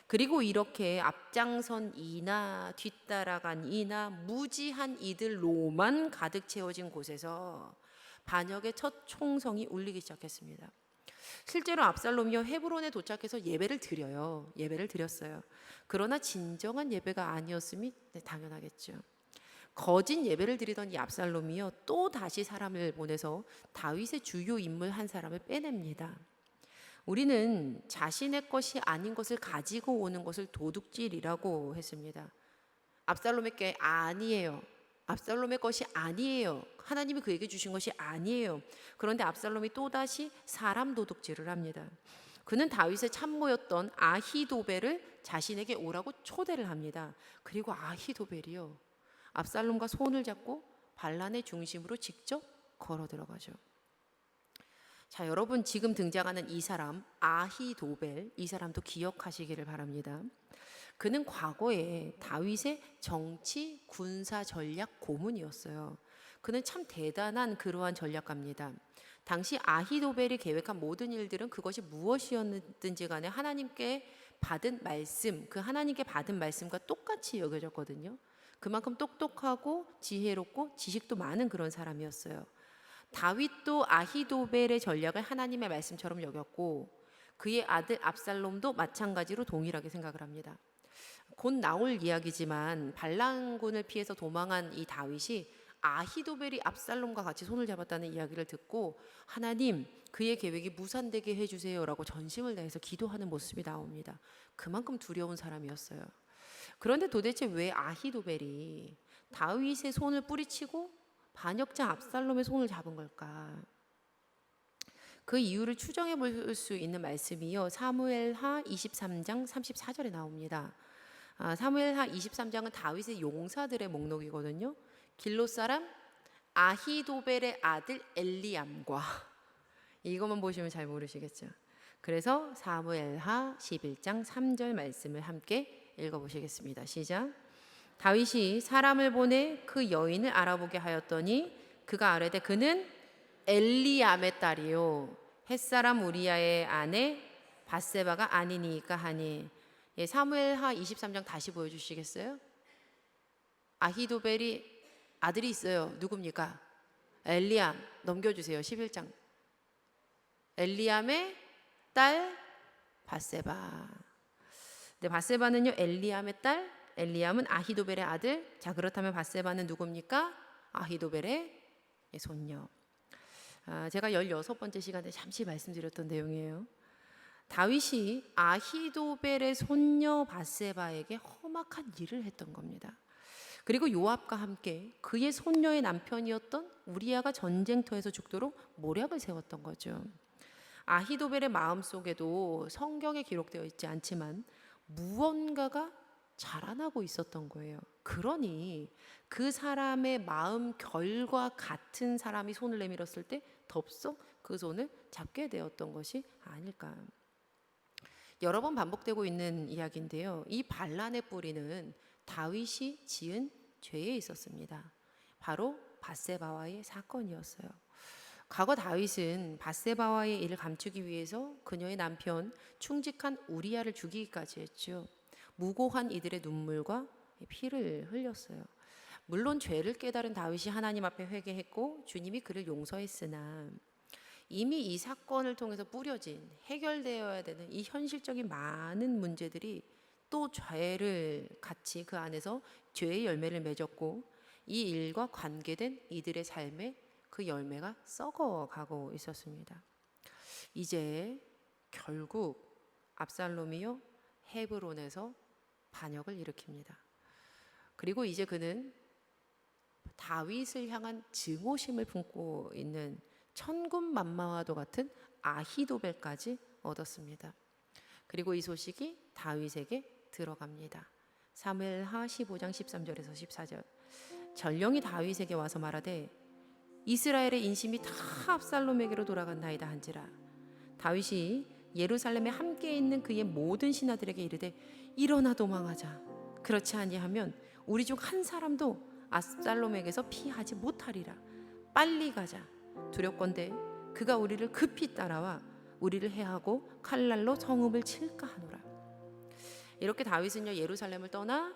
그리고 이렇게 앞장선 이나 뒤따라간 이나 무지한 이들로만 가득 채워진 곳에서 반역의 첫 총성이 울리기 시작했습니다. 실제로 압살롬이요, 헤브론에 도착해서 예배를 드려요. 예배를 드렸어요. 그러나 진정한 예배가 아니었음이 당연하겠죠. 거짓 예배를 드리던 이 압살롬이요, 또 다시 사람을 보내서 다윗의 주요 인물 한 사람을 빼냅니다. 우리는 자신의 것이 아닌 것을 가지고 오는 것을 도둑질이라고 했습니다. 압살롬의 게 아니에요. 압살롬의 것이 아니에요. 하나님이 그에게 주신 것이 아니에요. 그런데 압살롬이 또다시 사람 도둑질을 합니다. 그는 다윗의 참모였던 아히도벨을 자신에게 오라고 초대를 합니다. 그리고 아히도벨이요, 압살롬과 손을 잡고 반란의 중심으로 직접 걸어 들어가죠. 자, 여러분, 지금 등장하는 이 사람 아히도벨, 이 사람도 기억하시기를 바랍니다. 그는 과거에 다윗의 정치 군사 전략 고문이었어요. 그는 참 대단한 그러한 전략가입니다. 당시 아히도벨이 계획한 모든 일들은 그것이 무엇이었든지 간에 하나님께 받은 말씀, 그 하나님께 받은 말씀과 똑같이 여겨졌거든요. 그만큼 똑똑하고 지혜롭고 지식도 많은 그런 사람이었어요. 다윗도 아히도벨의 전략을 하나님의 말씀처럼 여겼고 그의 아들 압살롬도 마찬가지로 동일하게 생각을 합니다. 곧 나올 이야기지만 반란군을 피해서 도망한 이 다윗이 아히도벨이 압살롬과 같이 손을 잡았다는 이야기를 듣고 하나님, 그의 계획이 무산되게 해주세요라고 전심을 다해서 기도하는 모습이 나옵니다. 그만큼 두려운 사람이었어요. 그런데 도대체 왜 아히도벨이 다윗의 손을 뿌리치고 반역자 압살롬의 손을 잡은 걸까? 그 이유를 추정해 볼 수 있는 말씀이요, 사무엘하 23장 34절에 나옵니다. 사무엘하 23장은 다윗의 용사들의 목록이거든요. 길롯 사람 아히도벨의 아들 엘리암과, 이것만 보시면 잘 모르시겠죠. 그래서 사무엘하 11장 3절 말씀을 함께 읽어보시겠습니다. 시작. 다윗이 사람을 보내 그 여인을 알아보게 하였더니 그가 아뢰되 그는 엘리암의 딸이요 햇사람 우리야의 아내 밧세바가 아니니까 하니. 사무엘하 23장 다시 보여주시겠어요? 아히도벨이 아들이 있어요. 누굽니까? 엘리암 넘겨주세요. 11장. 엘리암의 딸 밧세바. 네, 밧세바는요 엘리암의 딸, 엘리암은 아히도벨의 아들. 자, 그렇다면 밧세바는 누굽니까? 아히도벨의 손녀. 제가 16번째 시간에 잠시 말씀드렸던 내용이에요. 다윗이 아히도벨의 손녀 밧세바에게 험악한 일을 했던 겁니다. 그리고 요압과 함께 그의 손녀의 남편이었던 우리아가 전쟁터에서 죽도록 모략을 세웠던 거죠. 아히도벨의 마음속에도 성경에 기록되어 있지 않지만 무언가가 자라나고 있었던 거예요. 그러니 그 사람의 마음 결과 같은 사람이 손을 내밀었을 때 덥석 그 손을 잡게 되었던 것이 아닐까. 여러 번 반복되고 있는 이야기인데요. 이 반란의 뿌리는 다윗이 지은 죄에 있었습니다. 바로 밧세바와의 사건이었어요. 과거 다윗은 밧세바와의 일을 감추기 위해서 그녀의 남편 충직한 우리아를 죽이기까지 했죠. 무고한 이들의 눈물과 피를 흘렸어요. 물론 죄를 깨달은 다윗이 하나님 앞에 회개했고 주님이 그를 용서했으나 이미 이 사건을 통해서 뿌려진 해결되어야 되는 이 현실적인 많은 문제들이 또 죄를 같이 그 안에서 죄의 열매를 맺었고 이 일과 관계된 이들의 삶에 그 열매가 썩어가고 있었습니다. 이제 결국 압살롬이요 헤브론에서 반역을 일으킵니다. 그리고 이제 그는 다윗을 향한 증오심을 품고 있는 천군만마와도 같은 아히도벨까지 얻었습니다. 그리고 이 소식이 다윗에게 들어갑니다. 사무엘하 15장 13절에서 14절. 전령이 다윗에게 와서 말하되 이스라엘의 인심이 다 압살롬에게로 돌아갔나이다 한지라. 다윗이 예루살렘에 함께 있는 그의 모든 신하들에게 이르되 일어나 도망하자. 그렇지 아니하면 우리 중 한 사람도 압살롬에게서 피하지 못하리라. 빨리 가자. 두렵건대 그가 우리를 급히 따라와 우리를 해하고 칼날로 성읍을 칠까 하노라. 이렇게 다윗은요 예루살렘을 떠나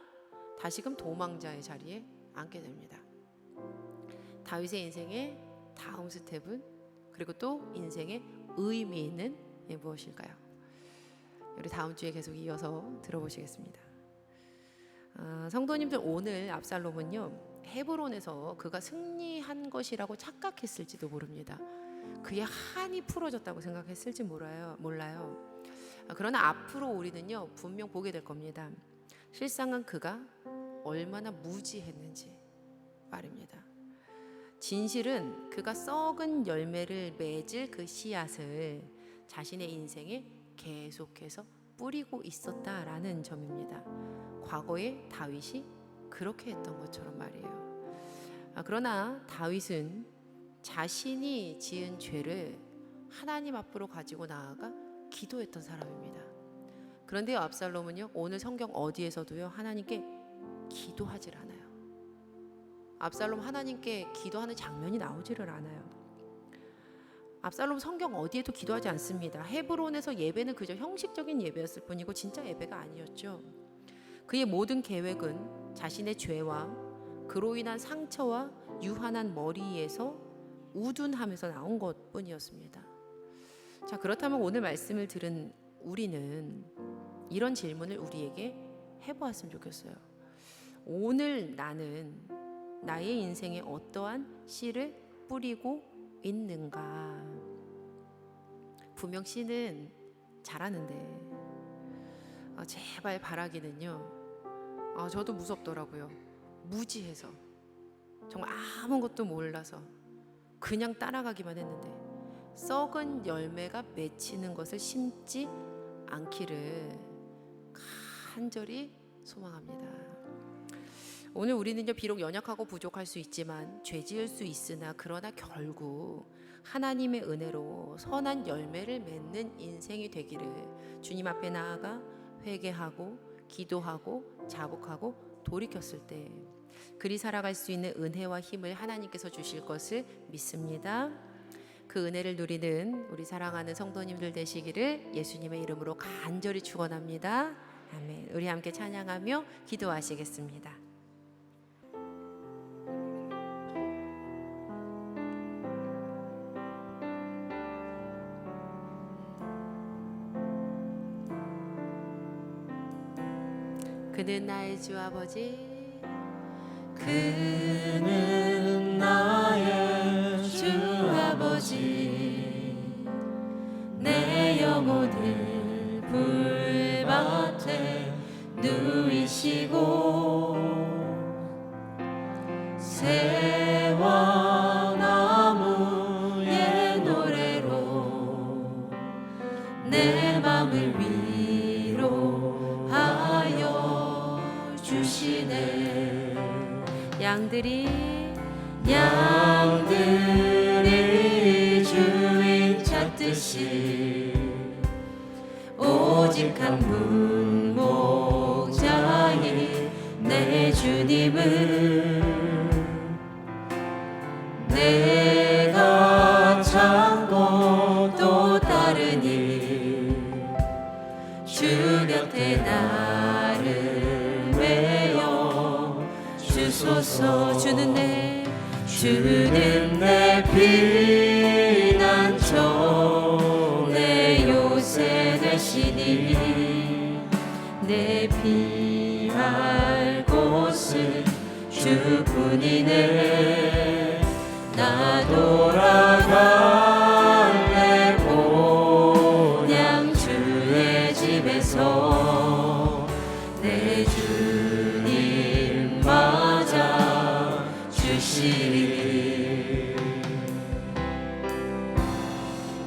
다시금 도망자의 자리에 앉게 됩니다. 다윗의 인생의 다음 스텝은 그리고 또 인생의 의미 있는 무엇일까요? 우리 다음 주에 계속 이어서 들어보시겠습니다. 성도님들, 오늘 압살롬은요 헤브론에서 그가 승리한 것이라고 착각했을지도 모릅니다. 그의 한이 풀어졌다고 생각했을지 몰라요. 그러나 앞으로 우리는요 분명 보게 될 겁니다. 실상은 그가 얼마나 무지했는지 말입니다. 진실은 그가 썩은 열매를 맺을 그 씨앗을 자신의 인생에 계속해서 뿌리고 있었다라는 점입니다. 과거에 다윗이 그렇게 했던 것처럼 말이에요. 그러나 다윗은 자신이 지은 죄를 하나님 앞으로 가지고 나아가 기도했던 사람입니다. 그런데 압살롬은요 오늘 성경 어디에서도요 하나님께 기도하질 않아요. 압살롬 하나님께 기도하는 장면이 나오지를 않아요. 압살롬 성경 어디에도 기도하지 않습니다. 헤브론에서 예배는 그저 형식적인 예배였을 뿐이고 진짜 예배가 아니었죠. 그의 모든 계획은 자신의 죄와 그로 인한 상처와 유한한 머리에서 우둔하면서 나온 것뿐이었습니다. 자, 그렇다면 오늘 말씀을 들은 우리는 이런 질문을 우리에게 해보았으면 좋겠어요. 오늘 나는 나의 인생에 어떠한 씨를 뿌리고 있는가? 분명 씨는 잘하는데 제발 바라기는요 저도 무섭더라고요. 무지해서 정말 아무것도 몰라서 그냥 따라가기만 했는데 썩은 열매가 맺히는 것을 심지 않기를 간절히 소망합니다. 오늘 우리는요 비록 연약하고 부족할 수 있지만 죄 지을 수 있으나 그러나 결국 하나님의 은혜로 선한 열매를 맺는 인생이 되기를 주님 앞에 나아가 회개하고 기도하고 자복하고 돌이켰을 때 그리 살아갈 수 있는 은혜와 힘을 하나님께서 주실 것을 믿습니다. 그 은혜를 누리는 우리 사랑하는 성도님들 되시기를 예수님의 이름으로 간절히 축원합니다. 아멘. 우리 함께 찬양하며 기도하시겠습니다. 그는 나의 주 아버지 그는 나의 주 아버지 내 영혼을 불밭에 누이시고 새와 나무의 노래로 내 맘을 위로하여 주시네. 양들이 주인 찾듯이 오직 한 분 목자인 내 주님을 내가 찾고 또 따르니 주 곁에 나를 메어 주소서. 주는 내 피난처 내 요새 되시니 내 피할 곳은 주뿐이네. 나 돌아갈래 본향 주의 집에서 내 주님 맞아 주시리.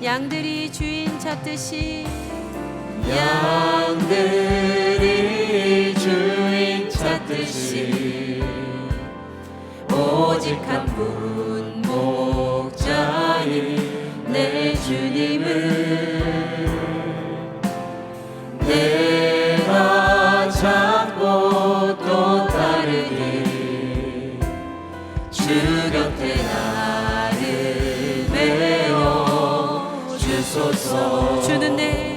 양들이 주인 찾듯이 양들이 주인 찾듯이 오직 한 분 목자인 내 주님을 내가 찾고 또 따르니 주 곁에 나를 메어 주소서. 주는 내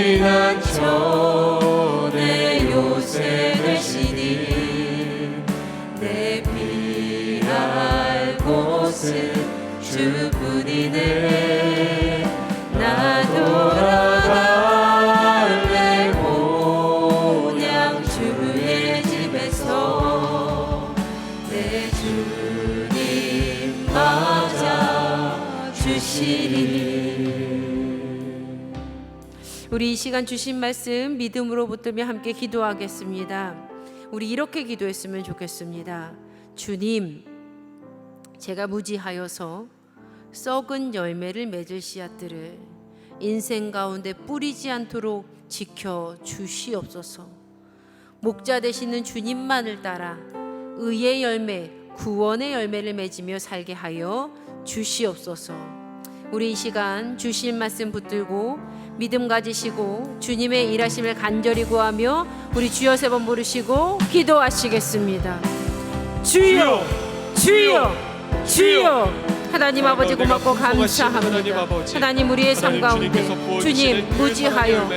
피난처 내 요새 되시니 내 피할 곳은 주뿐이네. 나 돌아갈래 본향 주의 집에서 내 주님 맞아 주시리. 우리 이 시간 주신 말씀 믿음으로 붙들며 함께 기도하겠습니다. 우리 이렇게 기도했으면 좋겠습니다. 주님, 제가 무지하여서 썩은 열매를 맺을 씨앗들을 인생 가운데 뿌리지 않도록 지켜 주시옵소서. 목자 되시는 주님만을 따라 의의 열매, 구원의 열매를 맺으며 살게 하여 주시옵소서. 우리 이 시간 주신 말씀 붙들고 믿음 가지시고 주님의 일하심을 간절히 구하며 우리 주여 세 번 부르시고 기도하시겠습니다. 주여, 주여, 주여. 하나님 아버지 고맙고 감사합니다. 하나님 우리의 삶 가운데 주님 무지하여